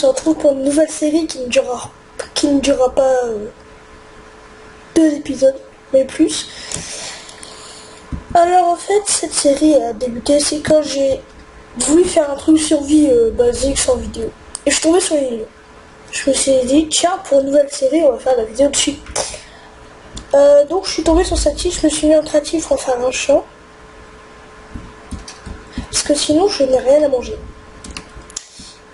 se retrouve pour une nouvelle série qui ne durera pas 2 épisodes, mais plus. Alors en fait, cette série a débuté, c'est quand j'ai voulu faire un truc survie basique sans vidéo. Et je suis tombé sur une île. Je me suis dit, tiens, pour une nouvelle série, on va faire la vidéo dessus. Donc je suis tombé sur cette île, je me suis mis en créatif pour faire un champ. Parce que sinon, je n'ai rien à manger.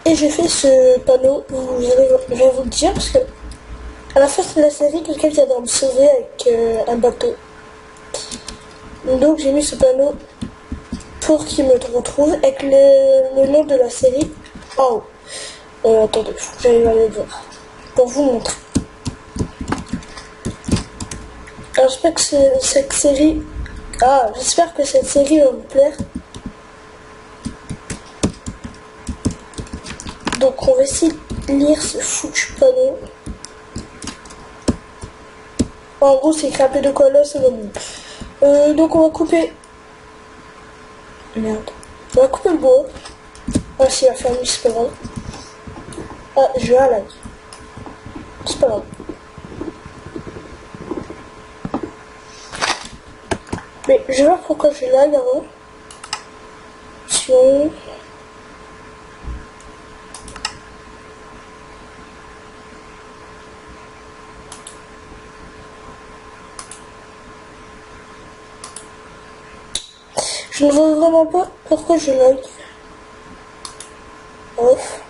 Et j'ai fait ce panneau, je vais vous le dire, parce que à la fin de la série, quelqu'un viendra me sauver avec un bateau. Donc j'ai mis ce panneau pour qu'il me retrouve avec le nom de la série en haut. Attendez, faut que j'aille aller voir pour vous montrer. Alors j'espère que cette série... j'espère que cette série va vous plaire. Donc on va essayer de lire ce foutu panneau. En gros c'est écrit un peu de quoi là, c'est bon. Donc on va couper... Merde. On va couper le bois. Ah si, la ferme, c'est pas grave. Ah, je vais à like. C'est pas grave. Mais je vais voir pourquoi je lag avant. Sinon... Je ne vois vraiment pas pourquoi je lag. Bref.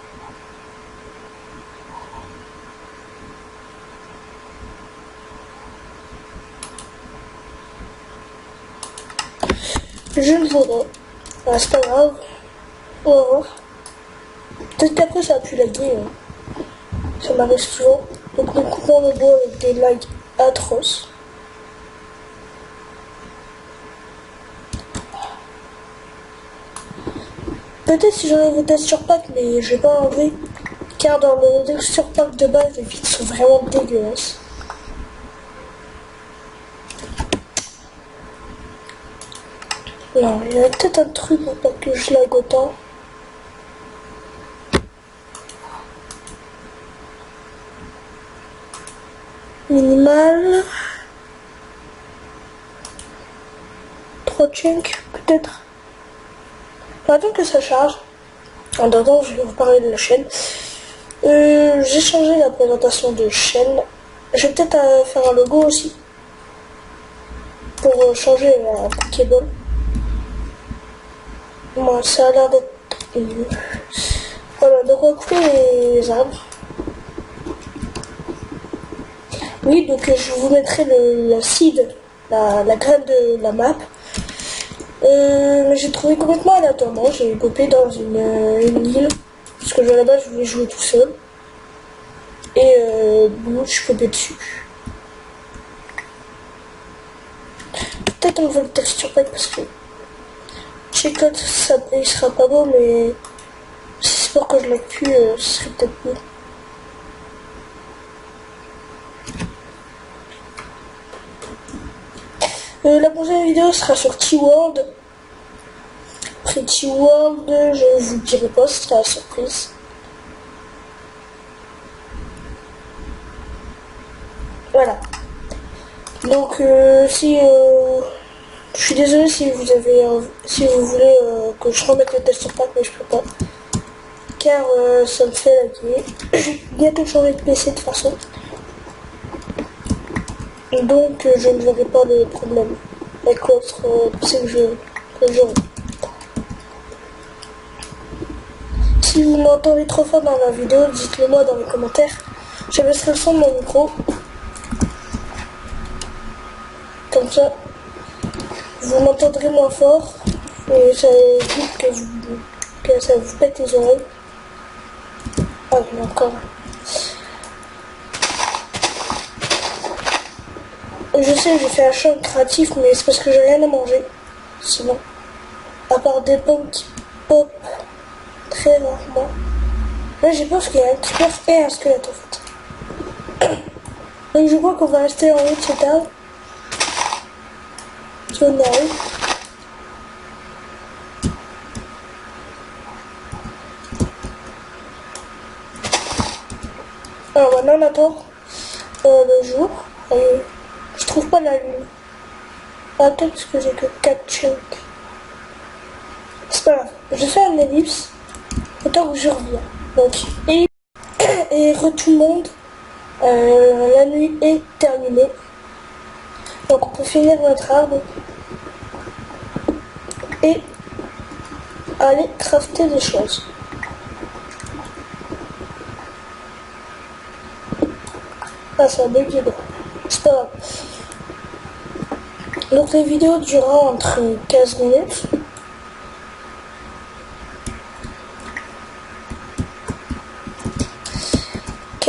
Je ne vois pas. Ah, c'est pas grave. On va voir. Peut-être qu'après ça a pu laguer. Ça m'arrive souvent. Donc nous coupons le bois avec des lags atroces. Peut-être si j'enlève le texture pack, mais je vais pas enlever. Car dans le texture pack de base, les vitres sont vraiment dégueulasses. Non, il y a peut-être un truc pour pas que je lag autant. Minimal. 3 chunks, peut-être. Attends que ça charge. En attendant, je vais vous parler de la chaîne. J'ai changé la présentation de chaîne. Je vais peut-être faire un logo aussi. Pour changer la Pokéball. Moi, ça a l'air d'être... Voilà, donc on va couper les arbres. Oui, donc je vous mettrai la seed, la graine de la map. Mais j'ai trouvé complètement aléatoirement, j'ai popé dans une île, parce que là-bas je voulais jouer tout seul. Et bon, je suis popé dessus. Peut-être on va le texture pack parce que Check-out, ça il sera pas beau, mais si c'est pour que je l'aide plus, ce serait peut-être mieux. La prochaine vidéo sera sur T-World. Après T-World, je vous dirai pas, ce sera la surprise. Voilà. Donc si je suis désolé si vous avez si vous voulez que je remette le test sur pack, mais je peux pas. Car ça me fait laguer. Je vais bientôt changer de PC de toute façon. Donc je ne verrai pas le problème avec l'autre PC que j'aurai. Si vous m'entendez trop fort dans la vidéo, dites-le moi dans les commentaires. Je baisserai le son de mon micro. Comme ça, vous m'entendrez moins fort. Et ça évite que ça vous pète les oreilles. Ah oui, encore. Je sais, j'ai fait un champ créatif, mais c'est parce que j'ai rien à manger. Sinon, à part des pommes qui pop très rarement. Là, j'ai peur parce qu'il y a un creeper et un squelette en fait. Donc je crois qu'on va rester en haut de cet arbre. Si on arrive. Alors maintenant on attend le jour. Je trouve pas la lune. Ah, peut-être parce que j'ai que 4 chunks. C'est pas grave. Je fais un ellipse. Autant que je reviens. Donc, et tout le monde. La nuit est terminée. Donc on peut finir notre arbre. Et aller crafter des choses. Ah, ça a bugué. C'est pas grave. Donc les vidéos dureront entre 15 minutes.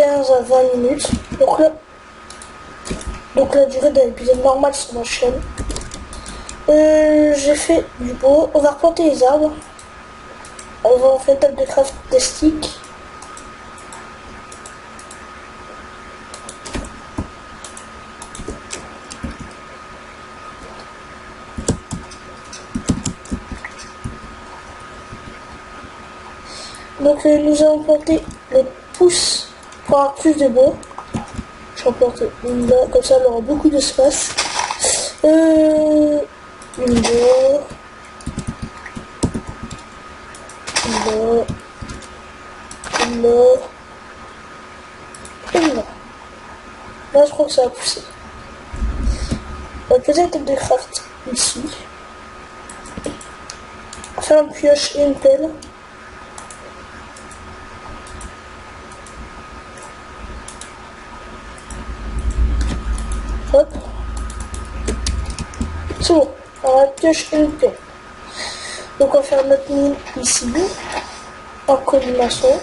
À 20 minutes. Donc la durée d'un épisode normal sur ma chaîne. J'ai fait du bois. On va replanter les arbres. On va en faire une table de craft des sticks. Donc nous allons planter les pousses pour avoir plus de bois. Je vais planter une là, comme ça on aura beaucoup d'espace. Une là. Une là. Une là. Une là. Là je crois que ça va pousser. On va poser la table de craft ici. Faire une pioche et une pelle. Hop. C'est bon. On va pioche et une pelle. Donc on va faire notre mine ici. En colimaçon.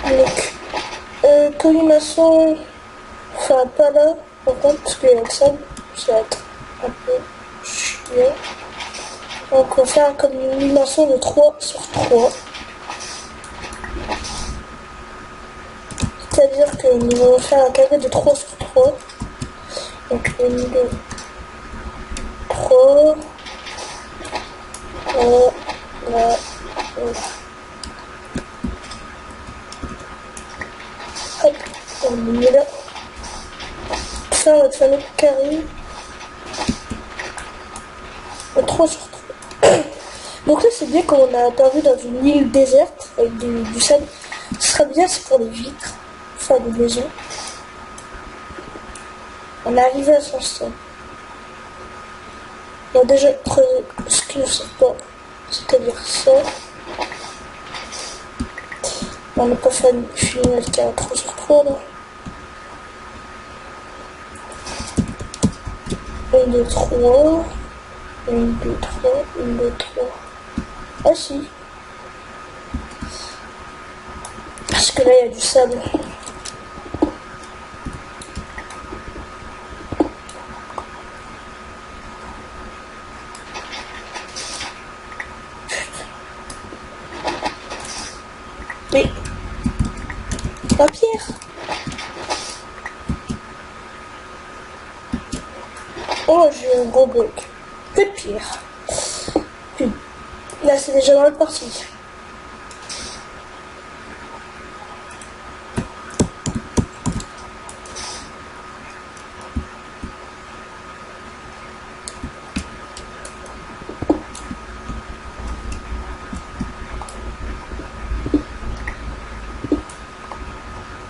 Donc colimaçon. Enfin pas là. Par contre parce qu'il y a le sable. Ça va être un peu chiant. Donc on va faire comme une colimaçon de 3 sur 3. C'est-à-dire que nous allons faire un carré de 3 sur 3. Donc 1, 2, 3. Là. Hop, on met là. Ça, on va faire notre carré. 3 sur 3. Donc là, c'est bien qu'on a perdu dans une île déserte avec du sable. Ce serait bien, c'est pour les vitres. Faire des maisons. On est arrivé à son stade. On a déjà creusé ce qu'il ne sait pas, c'est-à-dire ça. On n'a pas fini notre carré 3 sur 3 là. 1, 2, 3. 1, 2, 3. 1, 2, 3. Ah si. Parce que là il y a du sable. Mais la pierre. Oh, j'ai un gros bloc. Plus de pierre. Plus. Là, c'est déjà mal parti.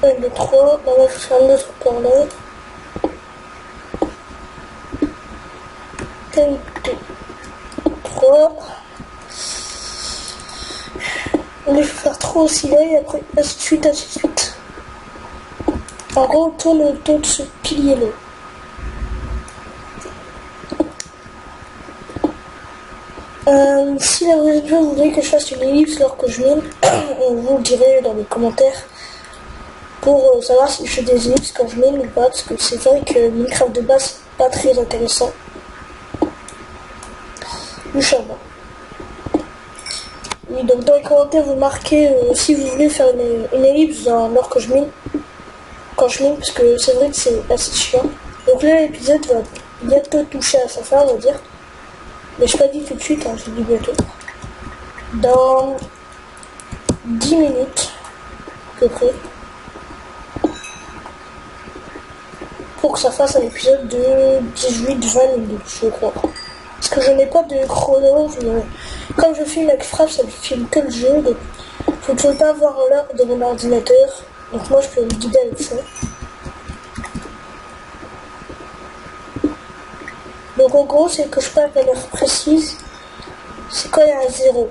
Un, deux, trois. Là, il faut faire un autre par là. 1, 2, 3. Il faut faire 3 aussi là et après ainsi de suite, ainsi de suite. En gros, on tourne autour de ce pilier-là. Si la prochaine fois vous voulez que je fasse une ellipse lors que je mine, vous le direz dans les commentaires pour savoir si je fais des ellipses quand je mine ou pas, parce que c'est vrai que Minecraft de base c'est pas très intéressant. Du charbon. Oui, donc dans les commentaires vous marquez si vous voulez faire une ellipse lors que je mine. Quand je mine, parce que c'est vrai que c'est assez chiant. Donc là l'épisode va bientôt toucher à sa fin, on va dire. Mais je pas dit tout de suite, hein, je dis bientôt. Dans 10 minutes, à peu près. Pour que ça fasse un épisode de 18-20 minutes, je crois. Parce que je n'ai pas de chrono. Comme je filme avec Fraps, ça ne filme que le jeu. Donc je ne peux pas voir l'heure de mon ordinateur. Donc moi, je peux me guider avec ça. Donc en gros, c'est que je parle à l'heure précise. C'est quand il y a un 0.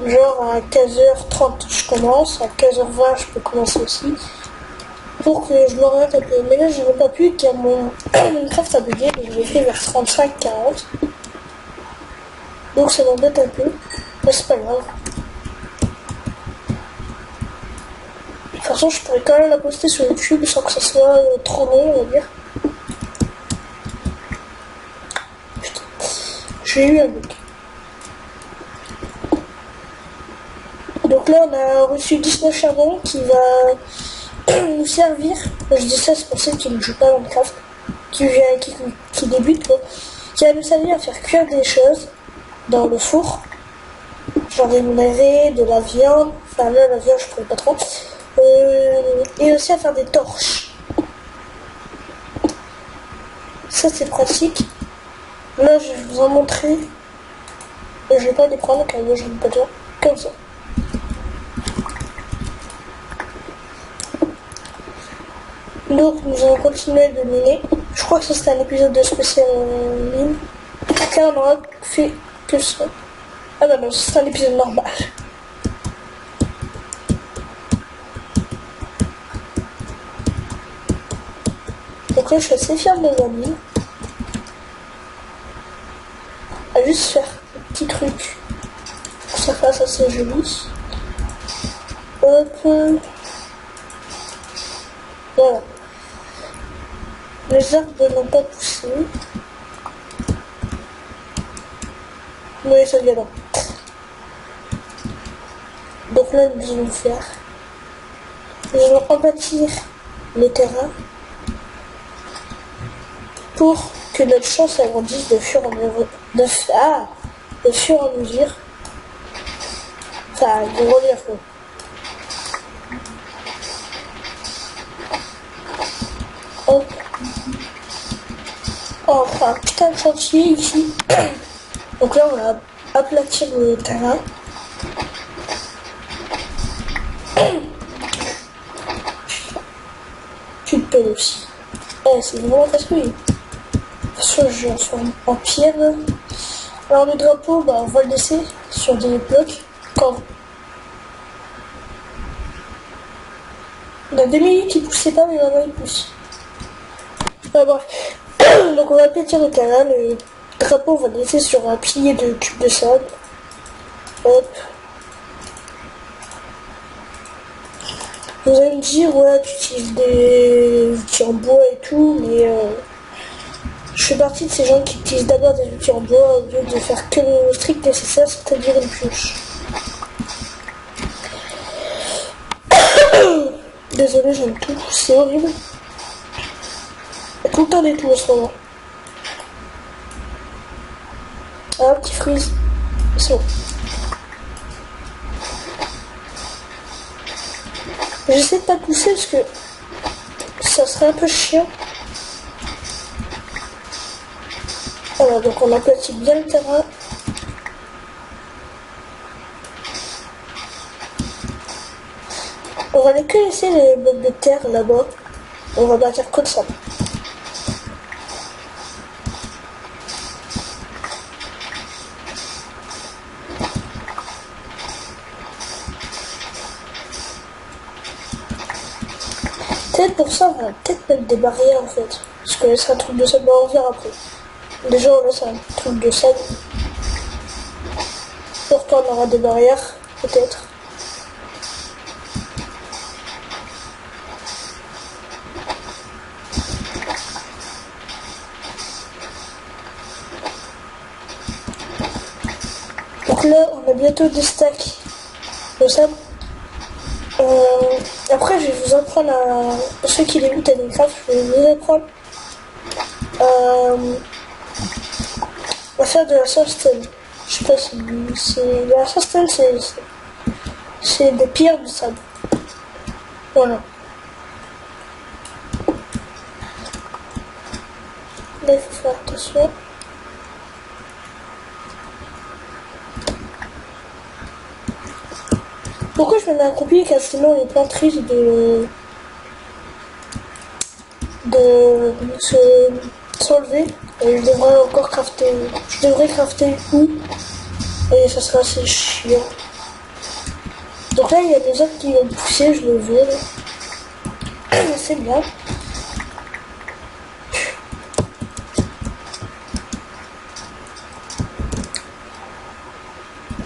Genre à 15h30, je commence. À 15h20, je peux commencer aussi. Pour que je m'oriente un peu. Mais là, je n'ai pas pu car mon Minecraft a bugué. Donc je l'ai fait vers 35-40. Donc ça m'embête un peu. Mais c'est pas grave. De toute façon, je pourrais quand même la poster sur YouTube sans que ça soit trop long, on va dire. Putain. J'ai eu un bug. Donc là, on a reçu 19 charbons qui va nous servir. Je dis ça, c'est pour ceux qui ne jouent pas à Minecraft, qui débutent, quoi. Qui va nous servir à faire cuire des choses dans le four. Genre des navets, de la viande. Enfin là, la viande, je pourrais pas trop. Et aussi à faire des torches. Ça, c'est pratique. Là, je vais vous en montrer. Et je vais pas les prendre car je ne peux pas comme ça. Donc nous allons continuer de miner. Je crois que ça c'était un épisode de spécial mine. Car on aura fait que ça. Ah bah non, c'est un épisode normal. Donc là je suis assez fière de mes amis. À juste faire un petit truc pour que ça fasse assez joli. Hop. Voilà. Les arbres n'ont pas poussé. Oui, ça vient là. Donc là, nous allons faire. Nous allons rebâtir le terrain pour que notre champ s'agrandisse de fur et à mesure. De fur et à mesure. Enfin, de relief. Hop. Oh, enfin, putain de chantier ici. Donc là, on va aplatir le terrain. Tu te pelles aussi. Eh, c'est vraiment casse-couille. Soit je suis en pierre. Alors le drapeau, bah, on va le laisser sur des blocs. Quand on a 2 minutes, il poussait pas, mais maintenant il pousse. Ah, bref. Donc on va aplatir le terrain. Le drapeau, on va le laisser sur un pilier de cubes de sable. Hop. Vous allez me dire, ouais, tu utilises des outils en bois et tout, mais je fais partie de ces gens qui utilisent d'abord des outils en bois au lieu de faire que le strict nécessaire, c'est-à-dire une pioche. Désolé, j'aime tout, c'est horrible. Il y a tout le temps des tout en ce moment. Ah, petit freeze. C'est bon. J'essaie de pas pousser parce que ça serait un peu chiant. Voilà, donc on aplatit bien le terrain. On va que laisser les blocs de terre là-bas. On va bâtir comme ça. Peut-être pour ça, on va peut-être mettre des barrières en fait. Parce que c'est un truc de sable, on va en faire après. Déjà, là, c'est un truc de sable. Pourtant, on aura des barrières, peut-être. Donc là, on a bientôt des stacks de sable. Après, je vais vous apprendre à ceux qui débutent à Minecraft, je vais vous apprendre à faire de la sandstone. Je sais pas si c'est... La sandstone, c'est des pierres de sable. Voilà. Là, il faut faire attention. Pourquoi je me mets un compliqué car sinon il est plein triste de s'enlever. Et je devrais encore crafter. Je devrais crafter où et ça sera assez chiant. Donc là il y a des autres qui vont pousser, je le veux. C'est bien.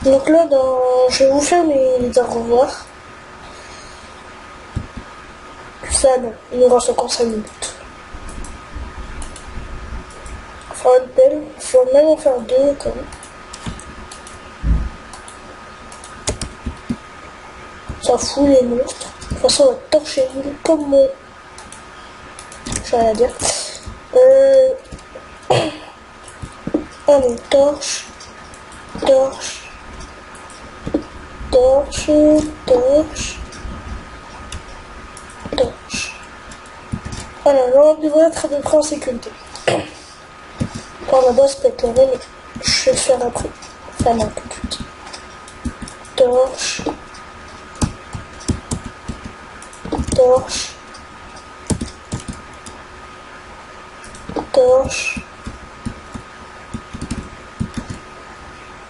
Donc là, je vais vous faire mes au revoir. Ça, non, il nous reste encore 5 minutes. Faire une pelle, il faut même en faire 2 quand même. Ça fout les monstres. De toute façon, on va torcher comme mon... J'ai rien à dire. Allez, torche. Torche. Torche, torche, torche. Alors, là, on devrait être à peu près en sécurité. Pour la base, peut éclairer, mais je vais le faire après. Enfin, non, tout de suite. Torche. Torche. Torche.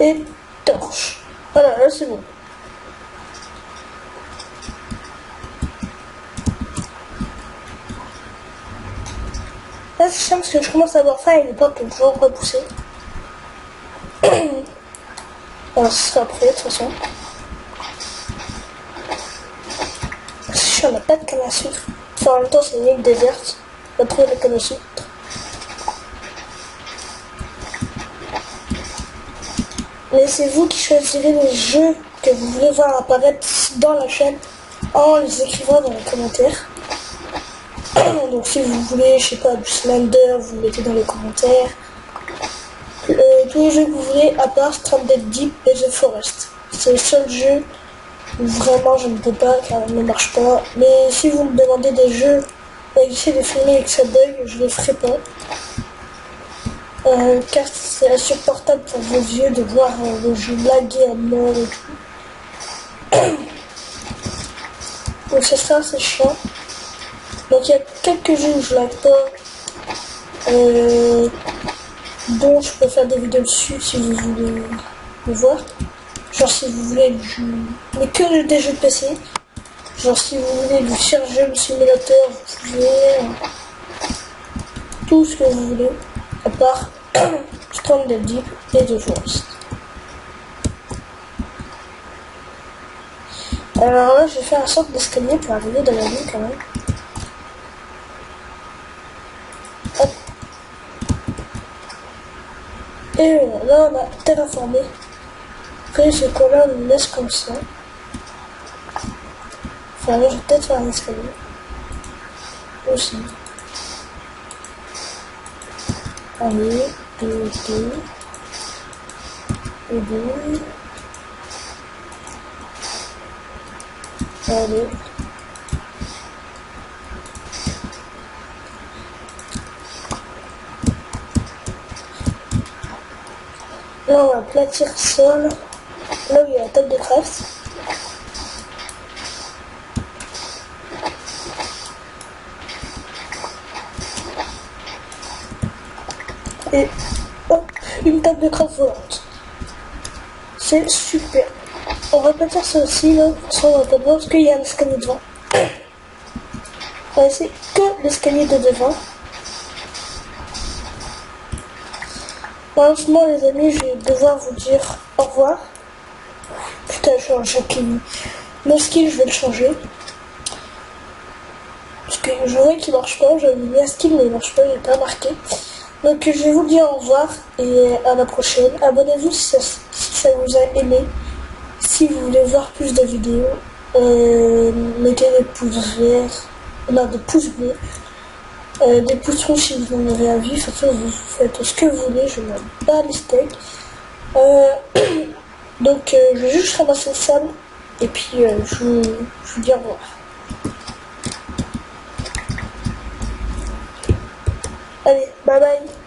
Et torche. Voilà, là, c'est bon. Là, c'est chiant parce que je commence à avoir faim et les potes ont toujours repoussé. Alors, ce sera après, de toute façon. C'est chiant, on n'a pas de canne à sucre. Enfin, en même temps, c'est une île déserte. Après, la canne à sucre. Mais c'est vous qui choisirez les jeux que vous voulez voir apparaître dans la chaîne en les écrivant dans les commentaires. Donc si vous voulez, je sais pas, du Slender, vous mettez dans les commentaires. Tous les jeux que vous voulez, à part Stranded Deep et The Forest. C'est le seul jeu où vraiment je ne peux pas car il ne marche pas. Mais si vous me demandez des jeux et essayez de filmer et que ça bug, je ne le ferai pas. Car c'est insupportable pour vos yeux de voir le jeu laguer à mort et tout. Donc c'est ça, c'est chiant. Donc il y a quelques jeux où je lag pas, dont je peux faire des vidéos dessus si vous voulez le voir. Genre si vous voulez du jeu, mais que des jeux de PC. Genre si vous voulez du Surgeon Simulator, vous pouvez tout ce que vous voulez, à part Stranded Deep et The Forest. Alors là, je vais faire une sorte d'escalier pour arriver dans la ville quand même. Hop. Et là, on a terraformé. Après, ce coin-là, on le laisse comme ça. Enfin, là, je vais peut-être faire un escalier. Aussi. Allez, 2, 2. Et 2. Allez. Là, on va aplatir le sol. Là où il y a la table de craft. Et hop, une table de craft volante. C'est super. On va pas faire ça aussi, là, ça on va pas voir parce qu'il y a un escalier devant. On va essayer que l'escalier de devant. Malheureusement les amis, je vais devoir vous dire au revoir. Putain, je change mon skill, je vais le changer. Parce que je vois qu'il marche pas, j'avais mis un skill mais il marche pas, j'ai pas marqué. Donc je vais vous dire au revoir et à la prochaine. Abonnez-vous si ça vous a aimé. Si vous voulez voir plus de vidéos, mettez des pouces verts, non, des pouces bleus. Des poutrons si vous en avez envie. De toute façon, vous faites ce que vous voulez, je m'en bats les steaks. Donc, je vais juste ramasser le sable. Et puis, je vous dis au revoir. Allez, bye bye.